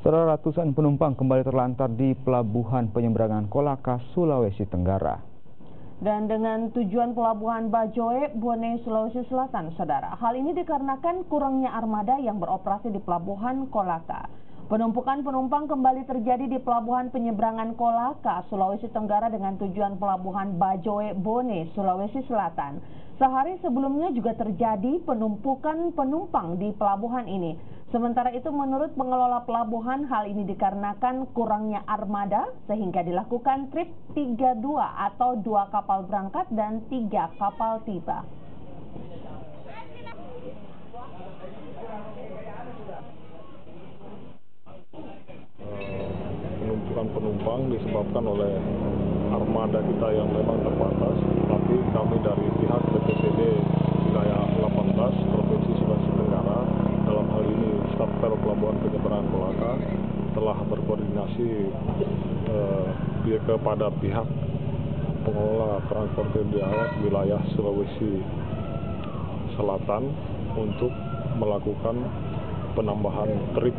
Saudara, ratusan penumpang kembali terlantar di Pelabuhan Penyeberangan Kolaka, Sulawesi Tenggara. Dan dengan tujuan Pelabuhan Bajoe, Bone, Sulawesi Selatan, saudara. Hal ini dikarenakan kurangnya armada yang beroperasi di Pelabuhan Kolaka. Penumpukan penumpang kembali terjadi di Pelabuhan Penyeberangan Kolaka, Sulawesi Tenggara dengan tujuan Pelabuhan Bajoe, Bone, Sulawesi Selatan. Sehari sebelumnya juga terjadi penumpukan penumpang di pelabuhan ini. Sementara itu menurut pengelola pelabuhan, hal ini dikarenakan kurangnya armada sehingga dilakukan trip 32 atau 2 kapal berangkat dan 3 kapal tiba. Penumpukan penumpang disebabkan oleh armada kita yang memang terbatas, tapi kami dari pihak BPCD wilayah 18 Provinsi Sulawesi Tenggara, dalam hal ini Satpel Pelabuhan Penyeberangan Kolaka, telah berkoordinasi kepada pihak pengelola transportasi wilayah Sulawesi Selatan untuk melakukan penambahan trip